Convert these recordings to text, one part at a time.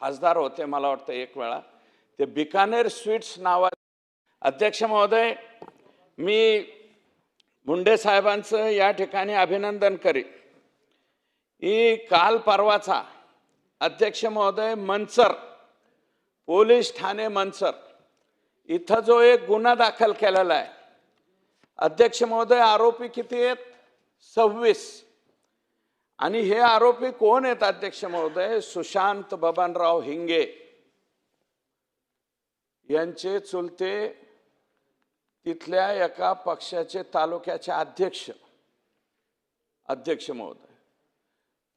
खासदार होते मला वाटतं एक वेळा, ते बिकानेर स्वीट्स नावा अध्यक्ष महोदय, मी मुंडे साहेबांचं या ठिकाणी अभिनंदन करी। ही काल परवाचा अध्यक्ष महोदय मंचर पोलीस ठाणे मंचर इथं जो एक गुन्हा दाखल केलेला आहे अध्यक्ष महोदय, आरोपी किती आहेत? 26। आणि हे आरोपी कोण आहेत अध्यक्ष महोदय? सुशांत बबनराव हिंगे यांचे चुलते, तिथल्या एका पक्षाचे तालुक्याचे अध्यक्ष महोदय।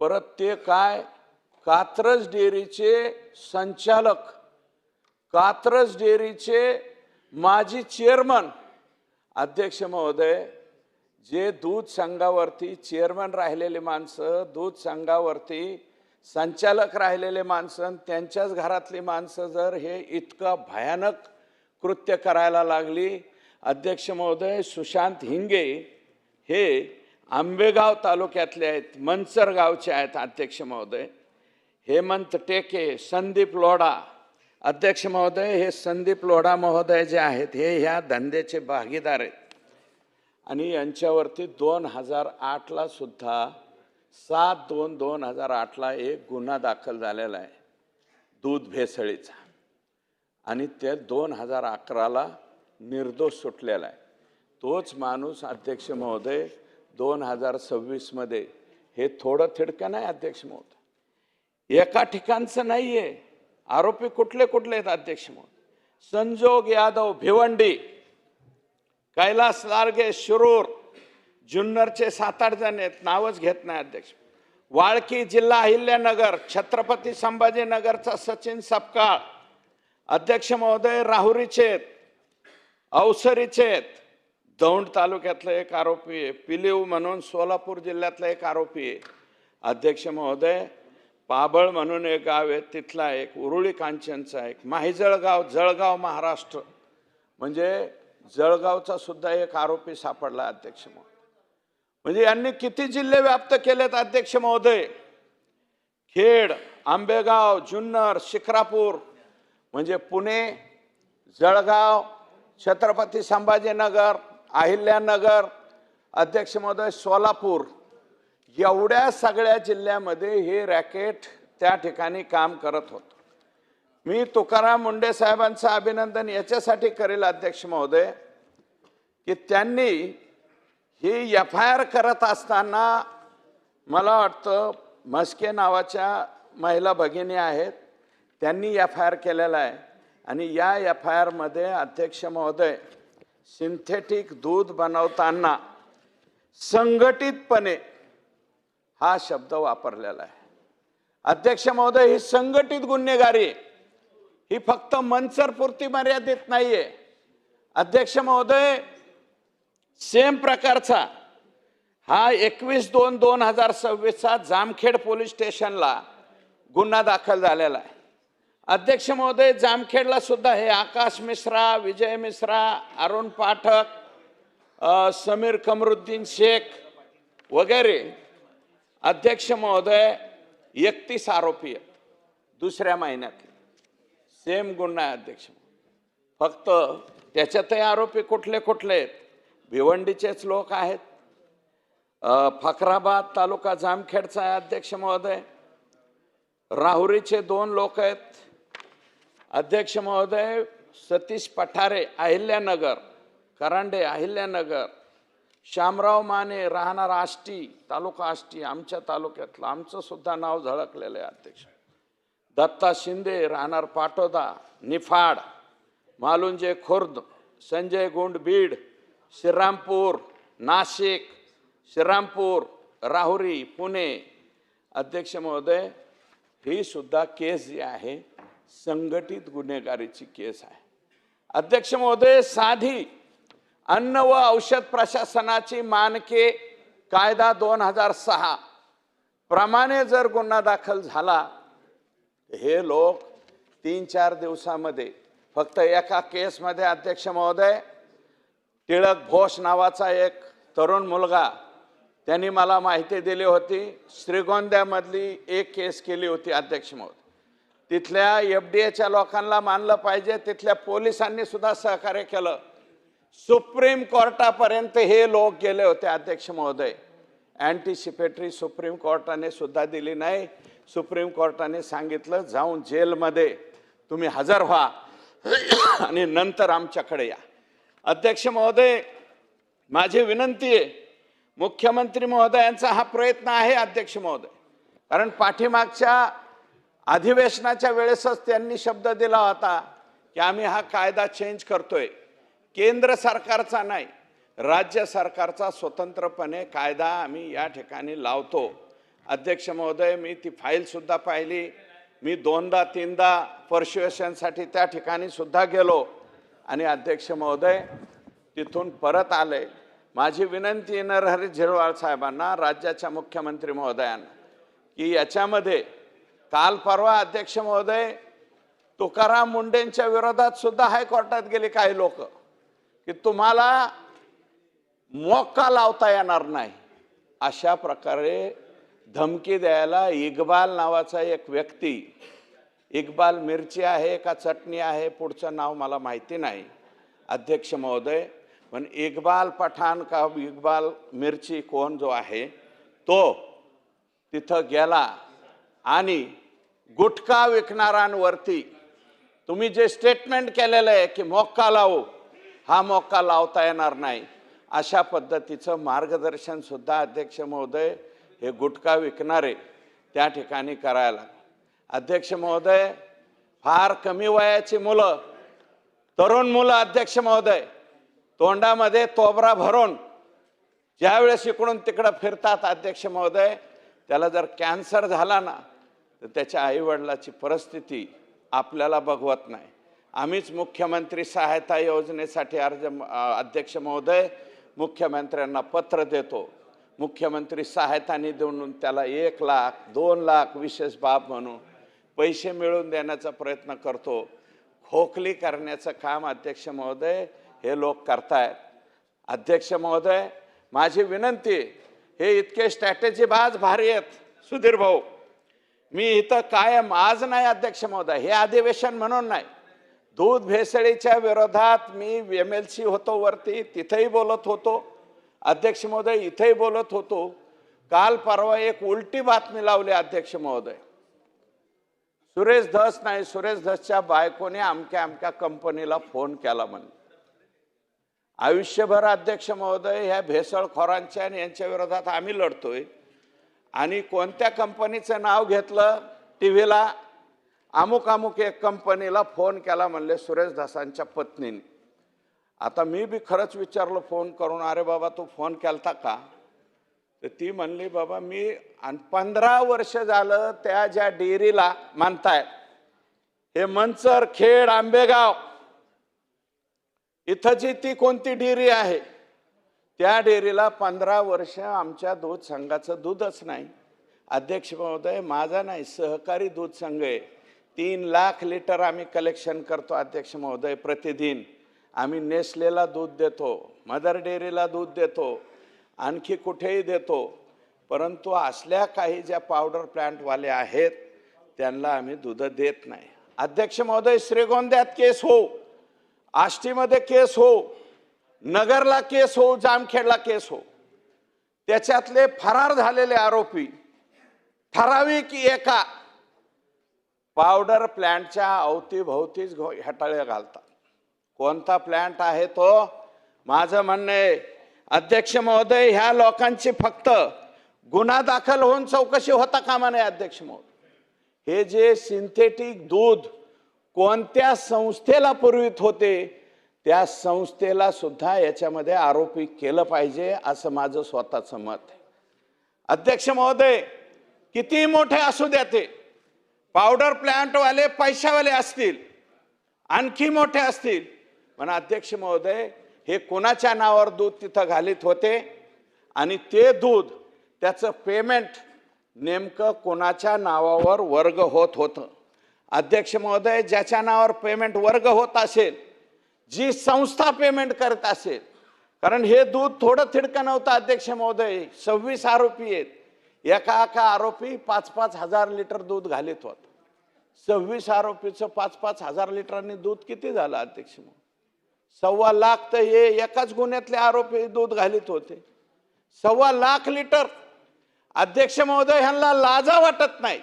परत ते काय, कात्रज डेअरीचे संचालक, कात्रज डेअरीचे माजी चेअरमन अध्यक्ष महोदय, जे दूध संघावरती चेअरमन राहिलेले माणसं, दूध संघावरती संचालक राहिलेले माणसं, त्यांच्याच घरातली माणसं जर हे इतका भयानक कृत्य करायला लागली अध्यक्ष महोदय। सुशांत हिंगे हे आंबेगाव तालुक्यातले आहेत, मंचर गावचे आहेत अध्यक्ष महोदय। हेमंत टेके, संदीप लोढा अध्यक्ष महोदय, हे संदीप लोढा महोदय जे आहेत हे ह्या धंद्याचे भागीदार आहेत। आणि यांच्यावरती 2008ला सुद्धा 7/2/2008ला एक गुन्हा दाखल झालेला आहे दूध भेसळीचा, आणि ते 2011ला निर्दोष सुटलेला आहे। तोच माणूस अध्यक्ष महोदय 2026 मध्ये, हे थोडं थिडकं नाही अध्यक्ष महोदय, एका ठिकाणचं नाहीये। आरोपी कुठले कुठले आहेत अध्यक्ष महोदय? संजोग यादव भिवंडी, कैलास लारगे शिरूर, जुन्नरचे 7-8 जण आहेत, नावच घेत नाही अध्यक्ष। वाळकी जिल्हा अहिल्यानगर, छत्रपती संभाजीनगरचा सचिन सपकाळ अध्यक्ष महोदय, राहुरीचे आहेत, अवसरीचे आहेत। दौंड तालुक्यातला एक आरोपी आहे, पिलीव म्हणून सोलापूर जिल्ह्यातला एक आरोपी आहे अध्यक्ष महोदय। पाबळ म्हणून एक गाव आहे, तिथला एक, उरुळी कांचनचा एक, माहिजळगाव, जळगाव महाराष्ट्र, म्हणजे जळगावचा सुद्धा एक आरोपी सापडला अध्यक्ष महोदय। म्हणजे यांनी किती जिल्हे व्याप्त केलेत अध्यक्ष महोदय? खेड, आंबेगाव, जुन्नर, शिक्रापूर, म्हणजे पुणे, जळगाव, छत्रपती संभाजीनगर, अहिल्यानगर अध्यक्ष महोदय, सोलापूर, एवढ्या सगळ्या जिल्ह्यामध्ये हे रॅकेट त्या ठिकाणी काम करत होतं। मी तुकाराम मुंडे साहेबांचं अभिनंदन याच्यासाठी करेल अध्यक्ष महोदय की त्यांनी ही FIR करत असताना, मला वाटतं म्हस्के नावाच्या महिला भगिनी आहेत, त्यांनी FIR केलेला आहे। आणि या FIR मध्ये अध्यक्ष महोदय, सिंथेटिक दूध बनवताना संघटितपणे हा शब्द वापरलेला आहे अध्यक्ष महोदय। ही संघटित गुन्हेगारी, ही फक्त मंचरपुरती मर्यादित नाहीये अध्यक्ष महोदय। सेम प्रकारचा हा 21/2/2026चा जामखेड पोलीस स्टेशनला गुन्हा दाखल झालेला आहे अध्यक्ष महोदय। जामखेडला सुद्धा हे आकाश मिश्रा, विजय मिश्रा, अरुण पाठक, समीर कमरुद्दीन शेख वगैरे अध्यक्ष महोदय 31 आरोपी आहेत दुसऱ्या महिन्यातले। सेम गुन्हा आहे अध्यक्ष, फक्त त्याच्यातही आरोपी कुठले कुठले आहेत? भिवंडीचेच लोक आहेत, फकराबाद तालुका जामखेडचा आहे अध्यक्ष महोदय, राहुरीचे 2 लोक आहेत अध्यक्ष महोदय, सतीश पठारे अहिल्यानगर, करांडे अहिल्यानगर, शामराव माने राहणार आष्टी, तालुका आष्टी, आमच्या तालुक्यातलं, आमचं सुद्धा नाव झळकलेलं आहे अध्यक्ष, दत्ता शिंदे राहणार पाटोदा, निफाड, मालुंजे खुर्द, संजय गुंड बीड, श्रीरामपूर नाशिक, श्रीरामपूर, राहुरी, पुणे अध्यक्ष महोदय। ही सुद्धा केस जी आहे संघटित गुन्हेगारीची केस आहे अध्यक्ष महोदय। साधी अन्न व औषध प्रशासनाची मानके कायदा 2006 प्रमाणे जर गुन्हा दाखल झाला, हे लोक 3-4 दिवसामध्ये, फक्त एका केसमध्ये अध्यक्ष महोदय, टिळक घोष नावाचा एक तरुण मुलगा, त्यांनी मला माहिती दिली होती, श्रीगोंद्यामधली एक केस केली होती अध्यक्ष महोदय। तिथल्या FDAच्या लोकांना मानलं पाहिजे, तिथल्या पोलिसांनी सुद्धा सहकार्य केलं. सुप्रीम कोर्टापर्यंत हे लोक गेले होते अध्यक्ष महोदय. अँटिसिपेटरी सुप्रीम कोर्टाने सुद्धा दिली नाही. सुप्रीम कोर्टाने सांगितलं जाऊन जेलमध्ये तुम्ही हजर व्हा आणि नंतर आमच्याकडे या. अध्यक्ष महोदय, माझी विनंती आहे, मुख्यमंत्री महोदयांचा हा प्रयत्न आहे अध्यक्ष महोदय, कारण पाठीमागच्या अधिवेशनाच्या वेळेसच त्यांनी शब्द दिला होता की आम्ही हा कायदा चेंज करतोय. केंद्र सरकारचा नाही, राज्य सरकारचा स्वतंत्रपणे कायदा आम्ही या ठिकाणी लावतो. अध्यक्ष महोदय, मी ती फाईल सुद्धा पाहिली. मी 2दा-3दा पर्स्युएशनसाठी त्या ठिकाणी सुद्धा गेलो आणि अध्यक्ष महोदय तिथून परत आले. माझी विनंती नरहरी झिरवाळ साहेबांना, राज्याच्या मुख्यमंत्री महोदयांना, की याच्यामध्ये काल परवा अध्यक्ष महोदय तुकाराम मुंडेंच्या विरोधात सुद्धा हायकोर्टात गेले काही लोक की तुम्हाला मोक्का लावता येणार नाही. अशा प्रकारे धमकी द्यायला इक्बाल नावाचा एक व्यक्ती, इक्बाल मिरची आहे का चटणी आहे पुढचं नाव मला माहिती नाही अध्यक्ष महोदय, पण इक्बाल पठाण का इक्बाल मिरची कोण जो आहे तो तिथं गेला आणि गुटखा विकणाऱ्यांवरती तुम्ही जे स्टेटमेंट केलेलं आहे की मोक्का लावू, हा मोक्का लावता येणार नाही, अशा पद्धतीचं मार्गदर्शन सुद्धा अध्यक्ष महोदय हे गुटखा विकणारे त्या ठिकाणी करायला. अध्यक्ष महोदय, फार कमी वयाची मुलं, तरुण मुलं अध्यक्ष महोदय तोंडामध्ये तोबरा भरून ज्यावेळेस इकडून तिकडं फिरतात अध्यक्ष महोदय, त्याला जर कॅन्सर झाला ना तर त्याच्या आईवडिलाची परिस्थिती आपल्याला बघवत नाही. आम्हीच मुख्यमंत्री सहायता योजनेसाठी अध्यक्ष महोदय मुख्यमंत्र्यांना पत्र देतो. मुख्यमंत्री सहायता निधी म्हणून त्याला 1 लाख 2 लाख विशेष बाब म्हणून पैसे मिळवून देण्याचा प्रयत्न करतो. खोखली करण्याचं काम अध्यक्ष महोदय हे लोक करतायत. अध्यक्ष महोदय, माझी विनंती, हे इतके स्ट्रॅटेजी बाज भारी आहेत सुधीर भाऊ. मी इथं कायम, आज नाही अध्यक्ष महोदय, हे अधिवेशन म्हणून नाही, दूध भेसळीच्या विरोधात मी MLC होतो वरती, तिथेही बोलत होतो अध्यक्ष महोदय, इथेही बोलत होतो. काल परवा एक उलटी बातमी लावली अध्यक्ष महोदय. सुरेश धस नाही, सुरेश धसच्या बायकोने अमक्या कंपनीला फोन केला म्हणे. आयुष्यभर अध्यक्ष महोदय ह्या भेसळखोरांच्या आणि यांच्या विरोधात आम्ही लढतोय आणि कोणत्या कंपनीचं नाव घेतलं टीव्हीला, अमुक एक कंपनीला फोन केला म्हणले सुरेश धसांच्या पत्नीने. आता मी बी खरंच विचारलं फोन करून, अरे बाबा तू फोन केलता का? तर ती म्हणली बाबा मी, आणि 15 वर्ष झालं त्या ज्या डेअरीला मानतायत, हे मंचर, खेड, आंबेगाव इथं जी ती कोणती डेअरी आहे त्या डेअरीला 15 वर्ष आमच्या दूध संघाचं दूधच नाही. अध्यक्ष महोदय, माझा नाही, सहकारी दूध संघ आहे. 3 लाख लिटर आम्ही कलेक्शन करतो अध्यक्ष महोदय प्रतिदिन. आम्ही नेसलेला दूध देतो, मदर डेअरीला दूध देतो, आणखी कुठेही देतो, परंतु असल्या काही ज्या पावडर प्लांटवाले आहेत त्यांना आम्ही दूध देत नाही. अध्यक्ष महोदय, श्रीगोंद्यात केस हो, आष्टीमध्ये केस हो, नगरला केस हो, जामखेडला केस हो, त्याच्यातले फरार झालेले आरोपी ठराविक एका पावडर प्लांटच्या अवतीभोवतीच हटाळे घालतात. कोणता प्लांट आहे तो? माझं म्हणणं आहे अध्यक्ष महोदय, ह्या लोकांची फक्त गुन्हा दाखल होऊन चौकशी होता कामा नये अध्यक्ष महोदय. हे जे सिंथेटिक दूध कोणत्या संस्थेला पुरवित होते त्या संस्थेला सुद्धा याच्यामध्ये आरोपी केलं पाहिजे, असं माझं स्वतःचं मत आहे. अध्यक्ष महोदय, किती मोठे असू द्या ते पावडर प्लांटवाले पैशावाले असतील, आणखी मोठे असतील, पण अध्यक्ष महोदय हे कोणाच्या नावावर दूध तिथं घालीत होते आणि ते दूध त्याचं पेमेंट नेमकं कोणाच्या नावावर वर्ग होत होतं? अध्यक्ष महोदय, ज्याच्या नावावर पेमेंट वर्ग होत असेल, जी संस्था पेमेंट करत असेल, कारण हे दूध थोडं थिडकं नव्हतं अध्यक्ष महोदय, 26 आरोपी आहेत, एका आरोपी 5-5 हजार लिटर दूध घालीत होत. 26 आरोपीचं 5-5 हजार लिटरांनी दूध किती झालं अध्यक्ष महोदय? 1.25 लाख तर हे एकाच गुन्ह्यातले आरोपी दूध घालीत होते. 1.25 लाख लिटर. अध्यक्ष महोदय, ह्यांना लाजा वाटत नाही.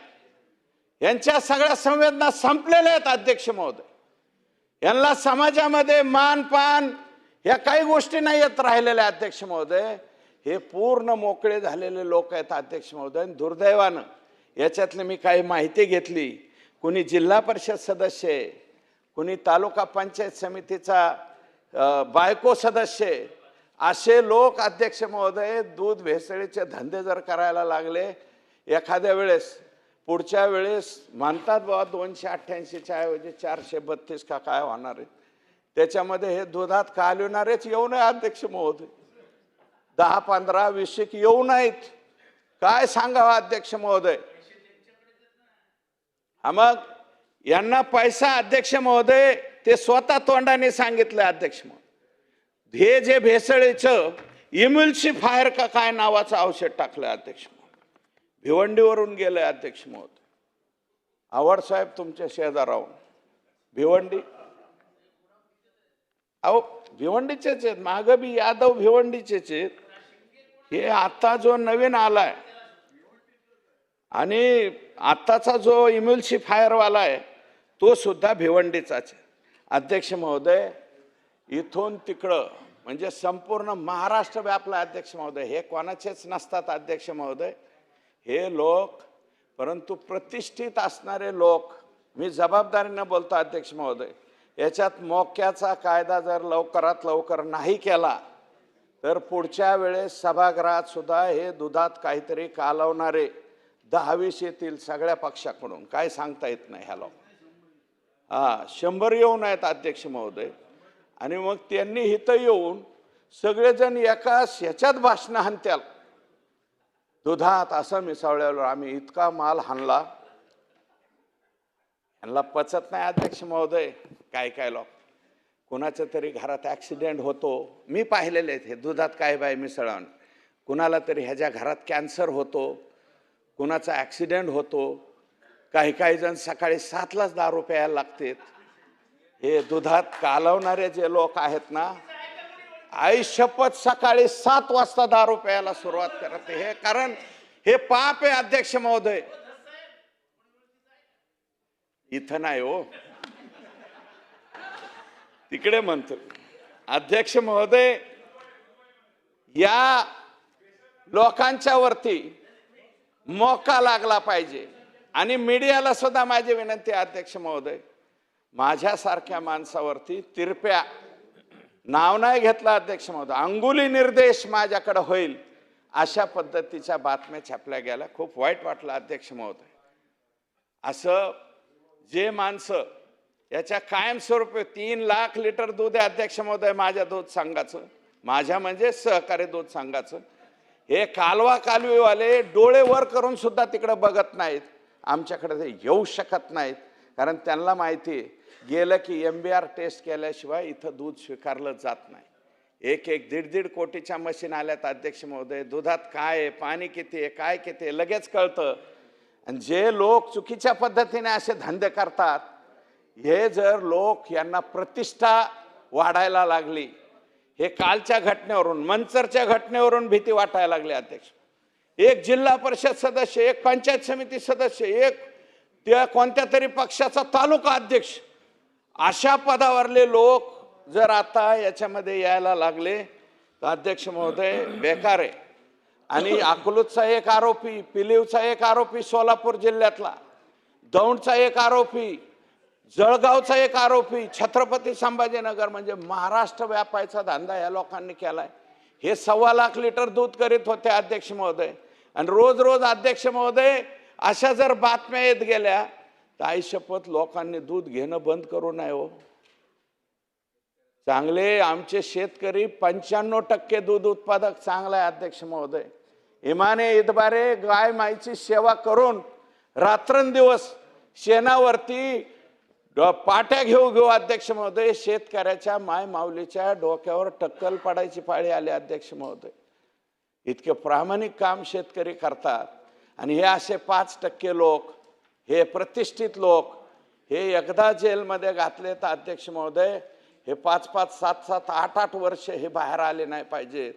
यांच्या सगळ्या संवेदना संपलेल्या आहेत अध्यक्ष महोदय. यांना समाजामध्ये मानपान ह्या काही गोष्टी नाही येत राहिलेल्या अध्यक्ष महोदय. हे पूर्ण मोकळे झालेले लोक आहेत अध्यक्ष महोदय. दुर्दैवानं याच्यातली मी काही माहिती घेतली. कुणी जिल्हा परिषद सदस्य आहे, कुणी तालुका पंचायत समितीचा बायको सदस्य आहे. असे लोक अध्यक्ष महोदय दूध भेसळीचे धंदे जर करायला लागले, एखाद्या वेळेस पुढच्या वेळेस म्हणतात बाबा 288च्या ऐवजी 432 का काय होणार आहे, त्याच्यामध्ये हे दुधात कालविणारेच येऊ नये अध्यक्ष महोदय. 10, 15, 20 येऊ नाहीत. काय सांगावं अध्यक्ष महोदय? हा मग यांना पैसा अध्यक्ष महोदय ते स्वतः तोंडाने सांगितलं अध्यक्ष महोदय. हे जे भेसळीचं इम्युल्सिफायर का काय नावाचं औषध टाकलं अध्यक्ष महोदय, भिवंडीवरून गेलंय अध्यक्ष महोदय. आवड साहेब तुमच्या शेजाराहून भिवंडी, अहो भिवंडीचेच आहेत, मागं बी यादव भिवंडीचेच आहेत. हे आता जो नवीन आलाय आणि आताचा जो इम्युल्सिफायरवाला आहे तो सुद्धा भिवंडीचाच आहे अध्यक्ष महोदय. इथून तिकडं म्हणजे संपूर्ण महाराष्ट्र व्यापला अध्यक्ष महोदय. हे कोणाचेच नसतात अध्यक्ष महोदय हे लोक, परंतु प्रतिष्ठित असणारे लोक. मी जबाबदारीनं बोलतो अध्यक्ष महोदय. याच्यात मोक्याचा कायदा जर लवकरात लवकर नाही केला तर पुढच्या वेळेस सभागृहात सुद्धा हे दुधात काहीतरी कालवणारे 10-20 येतील सगळ्या पक्षाकडून. काय सांगता येत नाही ह्या लोक. 100 येऊन आहेत अध्यक्ष महोदय. आणि मग त्यांनी इथं येऊन सगळेजण एकाच ह्याच्यात भाषणं हाणत्याल, दुधात असं मिसळल्यावर आम्ही इतका माल हाणला. यांना पचत नाही अध्यक्ष महोदय. काय काय लोक कुणाच्या तरी घरात ॲक्सिडेंट होतो, मी पाहिलेले आहेत हे दुधात काय बाय मिसळून. कुणाला तरी ह्याच्या घरात कॅन्सर होतो, कुणाचा ॲक्सिडेंट होतो. काही जण सकाळी 7लाच दारू प्यायला लागतात. हे दुधात कालवणारे जे लोक आहेत ना, आई शपथ सकाळी 7 वाजता दारू प्यायला सुरुवात करते. हे कारण हे पाप आहे अध्यक्ष महोदय. इथं नाही हो, तिकडे म्हणतो अध्यक्ष महोदय. या लोकांच्या वरती मोका लागला पाहिजे. आणि मीडियाला सुद्धा माझी विनंती अध्यक्ष महोदय, माझ्यासारख्या माणसावरती तिरप्या नाव नाही घेतलं अध्यक्ष महोदय, अंगुली निर्देश माझ्याकडे होईल अशा पद्धतीच्या बातम्या छापल्या गेल्या. खूप वाईट वाटलं अध्यक्ष महोदय. असं जे माणसं याच्या कायमस्वरूपी 3 लाख लिटर दूध आहे अध्यक्ष महोदय माझ्या दूध संघाचं, माझ्या म्हणजे सहकारी दूध संघाचं. हे कालवा कालवीवाले डोळे वर करून सुद्धा तिकडे बघत नाहीत. आमच्याकडे ते येऊ शकत नाहीत कारण त्यांना माहिती आहे गेलं की MBR टेस्ट केल्याशिवाय इथं दूध स्वीकारलं जात नाही. 1-1, 1.5 कोटीच्या मशीन आल्यात अध्यक्ष महोदय. दुधात काय आहे, पाणी किती आहे, काय किती आहे लगेच कळतं. आणि जे लोक चुकीच्या पद्धतीने असे धंदे करतात, हे जर लोक यांना प्रतिष्ठा वाढायला लागली, हे कालच्या घटनेवरून मंचरच्या घटनेवरून भीती वाटायला लागली अध्यक्ष. एक जिल्हा परिषद सदस्य, एक पंचायत समिती सदस्य, एक त्या कोणत्या तरी पक्षाचा तालुका अध्यक्ष, अशा पदावरले लोक जर आता याच्यामध्ये यायला लागले तर अध्यक्ष महोदय बेकार आहे. आणि अकलूजचा एक आरोपी, पिलीवचा एक आरोपी सोलापूर जिल्ह्यातला, दौंडचा एक आरोपी, जळगावचा एक आरोपी, छत्रपती संभाजीनगर, म्हणजे महाराष्ट्र व्यापायचा धंदा या लोकांनी केलाय. हे 1.25 लाख लिटर दूध करीत होते अध्यक्ष महोदय. आणि रोज अध्यक्ष महोदय अशा जर बातम्या येत गेल्या तर आई शपथ लोकांनी दूध घेणं बंद करू नये हो. चांगले आमचे शेतकरी 95% दूध उत्पादक चांगला आहे अध्यक्ष महोदय. इमाने इतबारे गाय माईची सेवा करून रात्रंदिवस शेणावरती पाट्या घेऊ अध्यक्ष महोदय शेतकऱ्याच्या माय माऊलीच्या डोक्यावर टक्कल पडायची पाळी आली अध्यक्ष महोदय. इतके प्रामाणिक काम शेतकरी करतात आणि हे असे 5% लोक, हे प्रतिष्ठित लोक हे एकदा जेलमध्ये घातले तर अध्यक्ष महोदय हे 5-5, 7-7, 8-8 वर्ष हे बाहेर आले नाही पाहिजेत.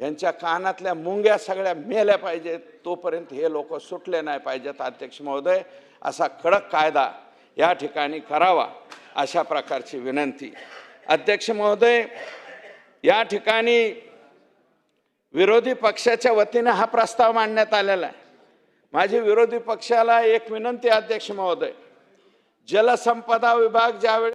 यांच्या कानातल्या मुंग्या सगळ्या मेल्या पाहिजेत. तोपर्यंत हे लोक सुटले नाही पाहिजेत. अध्यक्ष महोदय, असा कडक कायदा या ठिकाणी करावा, अशा प्रकारची विनंती. अध्यक्ष महोदय, या ठिकाणी विरोधी पक्षाच्या वतीने हा प्रस्ताव मांडण्यात आलेला आहे. माझी विरोधी पक्षाला एक विनंती, अध्यक्ष महोदय, जलसंपदा विभाग ज्यावेळी